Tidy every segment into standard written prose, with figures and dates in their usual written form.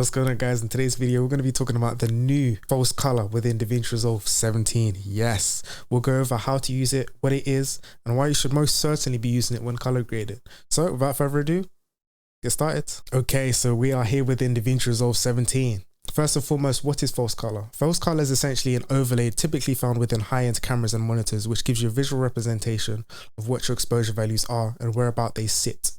What's going on, guys? In today's video we're going to be talking about the new false color within Davinci Resolve 17. Yes, we'll go over how to use it, what it is, and why you should most certainly be using it when color grading. So without further ado, get started. Okay, so we are here within Davinci Resolve 17. First and foremost, what is false color? False color is essentially an overlay typically found within high-end cameras and monitors, which gives you a visual representation of what your exposure values are and whereabout they sit.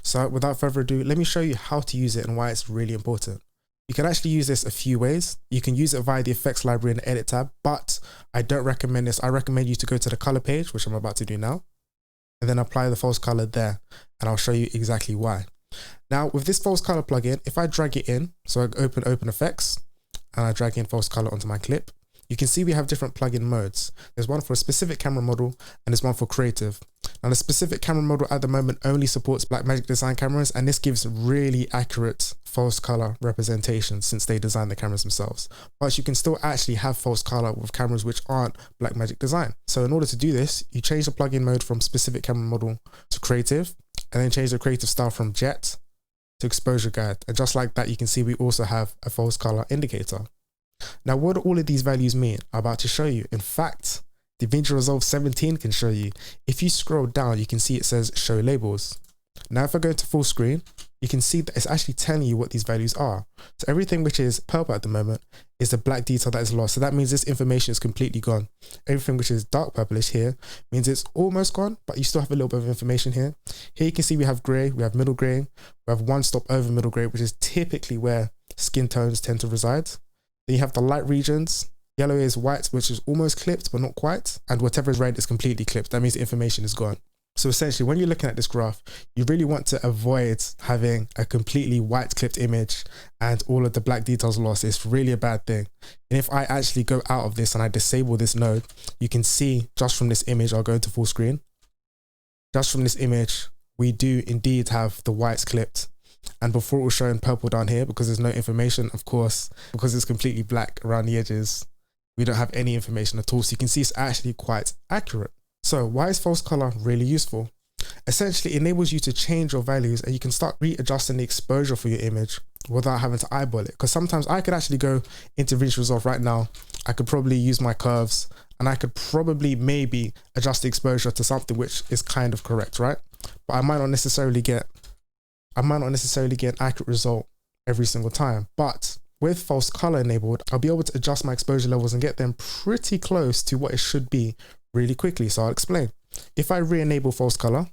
So without further ado, let me show you how to use it and why it's really important. You can actually use this a few ways. You can use it via the effects library in the edit tab, but I don't recommend this. I recommend you to go to the color page, which I'm about to do now, and then apply the false color there, and I'll show you exactly why. Now with this false color plugin, if I drag it in, so I open effects and I drag in false color onto my clip, you can see we have different plugin modes. There's one for a specific camera model and there's one for creative. Now the specific camera model at the moment only supports Blackmagic design cameras, and this gives really accurate false color representation since they designed the cameras themselves. But you can still actually have false color with cameras which aren't Blackmagic design. So in order to do this, you change the plugin mode from specific camera model to creative, and then change the creative style from jet to exposure guide. And just like that, you can see we also have a false color indicator. Now, what do all of these values mean? I'm about to show you. In fact, Davinci Resolve 17 can show you. If you scroll down, you can see it says show labels. Now, if I go to full screen, you can see that it's actually telling you what these values are. So everything which is purple at the moment is the black detail that is lost. So that means this information is completely gone. Everything which is dark purplish here means it's almost gone, but you still have a little bit of information here. Here you can see we have gray, we have middle gray, we have one stop over middle gray, which is typically where skin tones tend to reside. Then you have the light regions. Yellow is white, which is almost clipped, but not quite. And whatever is red is completely clipped. That means the information is gone. So essentially, when you're looking at this graph, you really want to avoid having a completely white clipped image and all of the black details lost. It's really a bad thing. And if I actually go out of this and I disable this node, you can see just from this image, I'll go to full screen. Just from this image, we do indeed have the whites clipped. And before it was showing purple down here because there's no information, of course, because it's completely black around the edges, we don't have any information at all. So you can see it's actually quite accurate. So why is false color really useful? Essentially, it enables you to change your values and you can start readjusting the exposure for your image without having to eyeball it. Because sometimes I could actually go into Davinci Resolve right now. I could probably use my curves and I could probably maybe adjust the exposure to something which is kind of correct, right? But I might not necessarily get an accurate result every single time. But with false color enabled, I'll be able to adjust my exposure levels and get them pretty close to what it should be really quickly. So I'll explain. If I re-enable false color,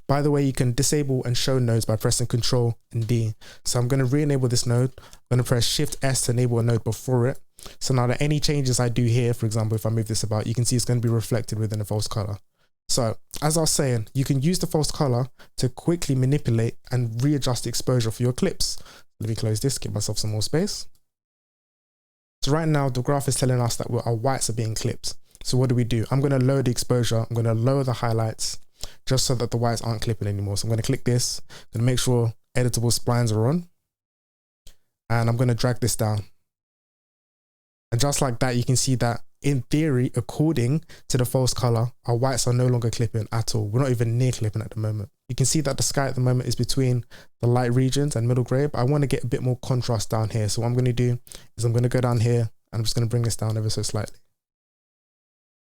by the way, you can disable and show nodes by pressing Ctrl and D. So I'm going to re-enable this node. I'm going to press Shift S to enable a node before it. So now that any changes I do here, for example, if I move this about, you can see it's going to be reflected within the false color. So as I was saying, you can use the false color to quickly manipulate and readjust the exposure for your clips. Let me close this, give myself some more space. So right now the graph is telling us that our whites are being clipped. So what do? I'm going to lower the exposure. I'm going to lower the highlights just so that the whites aren't clipping anymore. So I'm going to click this, I'm going to make sure editable splines are on, and I'm going to drag this down. And just like that, you can see that in theory, according to the false color, our whites are no longer clipping at all. We're not even near clipping at the moment. You can see that the sky at the moment is between the light regions and middle gray, but I want to get a bit more contrast down here. So what I'm going to do is I'm going to go down here and I'm just going to bring this down ever so slightly.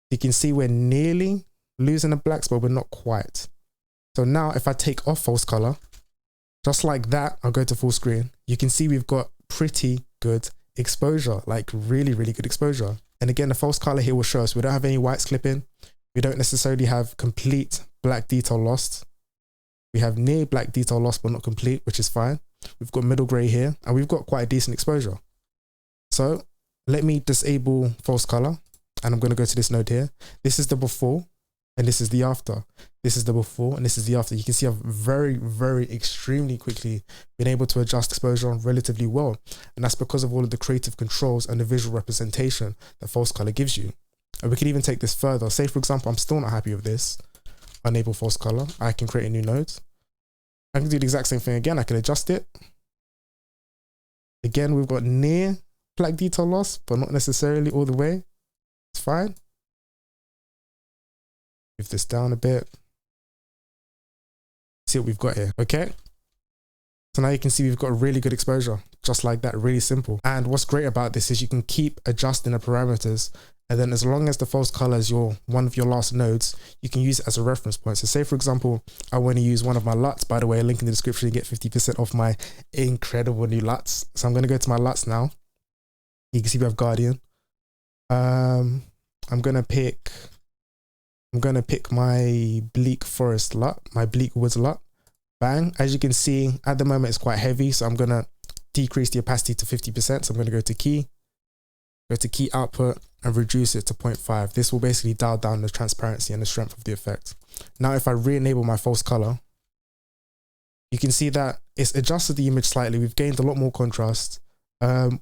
You can see we're nearly losing the blacks, but we're not quite. So now if I take off false color, just like that, I'll go to full screen. You can see we've got pretty good exposure, like really, really good exposure. And again, the false color here will show us we don't have any whites clipping. We don't necessarily have complete black detail lost. We have near black detail lost, but not complete, which is fine. We've got middle gray here and we've got quite a decent exposure. So let me disable false color and I'm going to go to this node here. This is the before and this is the after. This is the before and this is the after. You can see I've very, very extremely quickly been able to adjust exposure relatively well. And that's because of all of the creative controls and the visual representation that false color gives you. And we can even take this further. Say for example, I'm still not happy with this. Enable false color. I can create a new node. I can do the exact same thing again. I can adjust it. Again, we've got near black detail loss, but not necessarily all the way. It's fine. Move this down a bit. See what we've got here. Okay. So now you can see we've got a really good exposure, just like that, really simple. And what's great about this is you can keep adjusting the parameters, and then as long as the false color is one of your last nodes, you can use it as a reference point. So say for example, I want to use one of my LUTs, by the way, link in the description, you get 50% off my incredible new LUTs. So I'm going to go to my LUTs now. You can see we have Guardian. I'm going to pick my Bleak Forest LUT, my Bleak Woods LUT. Bang. As you can see, at the moment it's quite heavy, so I'm going to decrease the opacity to 50%. So I'm going to go to key output and reduce it to 0.5. This will basically dial down the transparency and the strength of the effect. Now, if I re-enable my false color, you can see that it's adjusted the image slightly. We've gained a lot more contrast.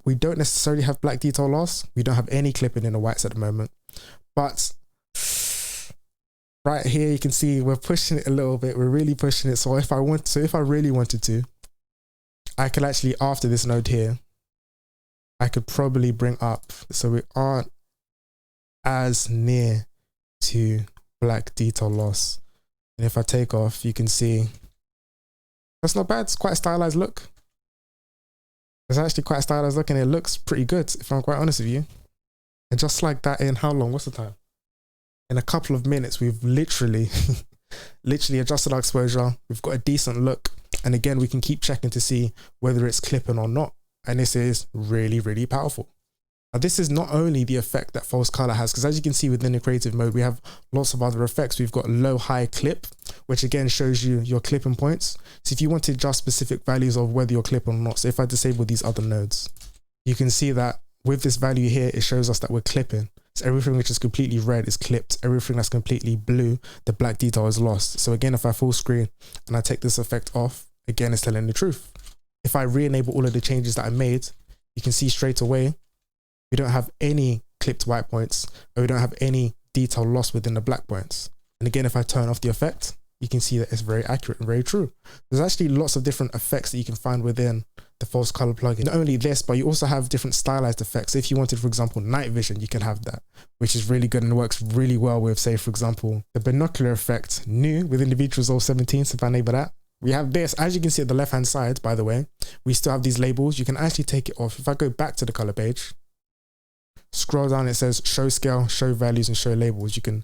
We don't necessarily have black detail loss. We don't have any clipping in the whites at the moment, but right here, you can see we're pushing it a little bit. We're really pushing it. So if I really wanted to, I could actually, after this node here, I could probably bring up, so we aren't as near to black detail loss. And if I take off, you can see that's not bad. It's quite a stylized look. It's actually quite a stylized look, and it looks pretty good, if I'm quite honest with you. And just like that, in how long? What's the time? In a couple of minutes, we've literally adjusted our exposure. We've got a decent look. And again, we can keep checking to see whether it's clipping or not. And this is really, really powerful. Now, this is not only the effect that false color has, because as you can see within the creative mode, we have lots of other effects. We've got low, high clip, which again shows you your clipping points. So if you want to adjust specific values of whether you're clipping or not, so if I disable these other nodes, you can see that with this value here, it shows us that we're clipping. So everything which is completely red is clipped. Everything that's completely blue, the black detail is lost. So again, if I full screen and I take this effect off, again, it's telling the truth. If I re-enable all of the changes that I made, you can see straight away, we don't have any clipped white points, or we don't have any detail lost within the black points. And again, if I turn off the effect, you can see that it's very accurate and very true. There's actually lots of different effects that you can find within the false color plugin. Not only this, but you also have different stylized effects. If you wanted, for example, night vision, you can have that, which is really good and works really well with, say, for example, the binocular effect, new within Davinci Resolve 17. So if I enable that, we have this. As you can see at the left-hand side, by the way, we still have these labels. You can actually take it off. If I go back to the color page, scroll down, it says show scale, show values, and show labels. You can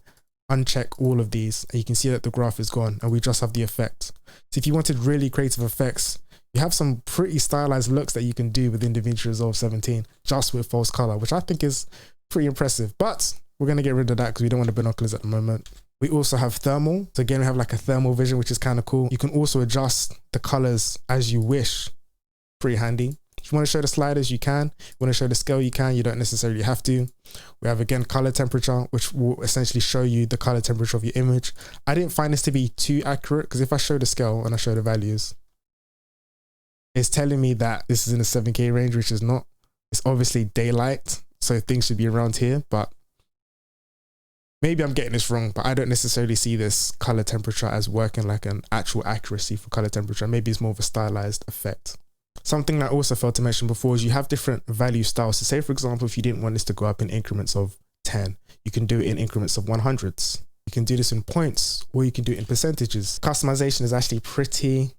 uncheck all of these, and you can see that the graph is gone, and we just have the effect. So if you wanted really creative effects, you have some pretty stylized looks that you can do within Davinci Resolve 17 just with false color, which I think is pretty impressive. But we're going to get rid of that because we don't want the binoculars at the moment. We also have thermal. So again, we have like a thermal vision, which is kind of cool. You can also adjust the colors as you wish. Pretty handy. If you want to show the sliders, you can. If you want to show the scale, you can. You don't necessarily have to. We have, again, color temperature, which will essentially show you the color temperature of your image. I didn't find this to be too accurate, because if I show the scale and I show the values, it's telling me that this is in the 7K range, which is not. It's obviously daylight, so things should be around here, but maybe I'm getting this wrong, but I don't necessarily see this color temperature as working like an actual accuracy for color temperature. Maybe it's more of a stylized effect. Something that I also failed to mention before is you have different value styles. So say, for example, if you didn't want this to go up in increments of 10, you can do it in increments of 100s. You can do this in points, or you can do it in percentages. Customization is actually pretty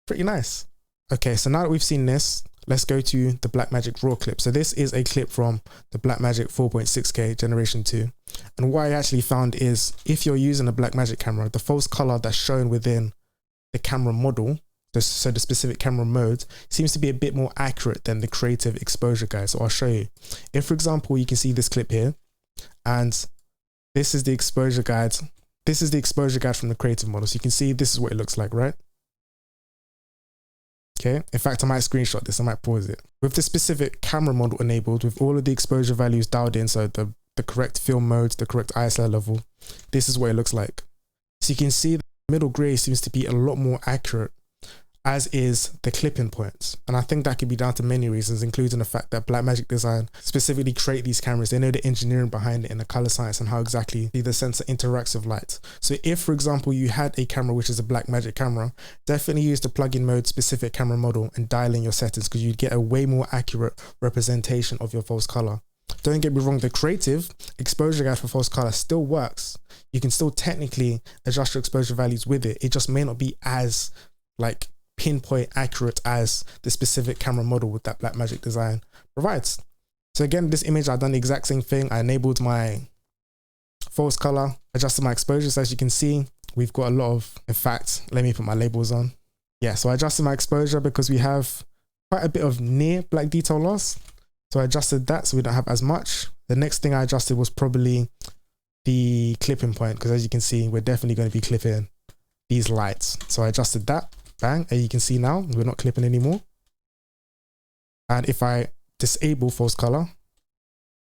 nice. Okay, so now that we've seen this, let's go to the Blackmagic Raw clip. So this is a clip from the Blackmagic 4.6K Generation 2. And what I actually found is if you're using a Blackmagic camera, the false color that's shown within the camera model, so the specific camera mode, seems to be a bit more accurate than the creative exposure guide. So I'll show you. If, for example, you can see this clip here, and this is the exposure guide. This is the exposure guide from the creative model. So you can see this is what it looks like, right? Okay, in fact, I might screenshot this, I might pause it. With the specific camera model enabled, with all of the exposure values dialed in, so the correct film mode, the correct ISO level, this is what it looks like. So you can see the middle gray seems to be a lot more accurate, as is the clipping points. And I think that could be down to many reasons, including the fact that Blackmagic Design specifically create these cameras. They know the engineering behind it and the color science and how exactly the sensor interacts with light. So if, for example, you had a camera which is a Blackmagic camera, definitely use the plugin mode specific camera model and dial in your settings, because you'd get a way more accurate representation of your false color. Don't get me wrong, the creative exposure guide for false color still works. You can still technically adjust your exposure values with it. It just may not be as like pinpoint accurate as the specific camera model with that Blackmagic design provides. So again, this image, I've done the exact same thing. I enabled my false color, adjusted my exposures. As you can see, we've got a lot of, in fact, let me put my labels on. Yeah, so I adjusted my exposure because we have quite a bit of near black detail loss. So I adjusted that so we don't have as much. The next thing I adjusted was probably the clipping point, because as you can see, we're definitely going to be clipping these lights. So I adjusted that, bang, and you can see now we're not clipping anymore. And if I disable false color,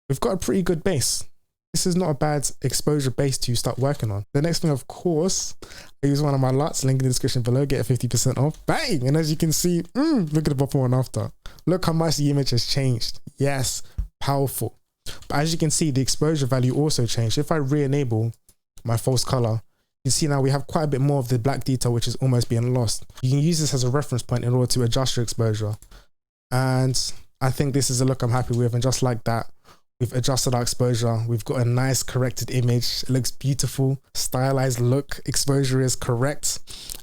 we've got a pretty good base. This is not a bad exposure base to start working on. The next thing, of course, I use one of my LUTs, link in the description below, get a 50% off, bang! And as you can see, look at the before and after. Look how much the image has changed. Yes, powerful. But as you can see, the exposure value also changed. If I re-enable my false color, you see now we have quite a bit more of the black detail, which is almost being lost. You can use this as a reference point in order to adjust your exposure. And I think this is a look I'm happy with. And just like that, we've adjusted our exposure. We've got a nice corrected image. It looks beautiful, stylized look. Exposure is correct.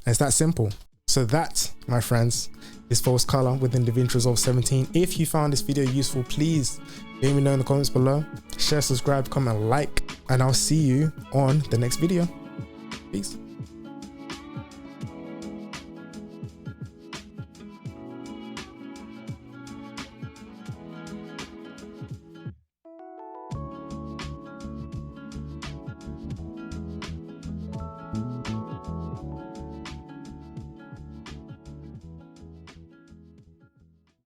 And it's that simple. So that, my friends, is false color within Davinci Resolve 17. If you found this video useful, please let me know in the comments below. Share, subscribe, comment, like, and I'll see you on the next video. Peace.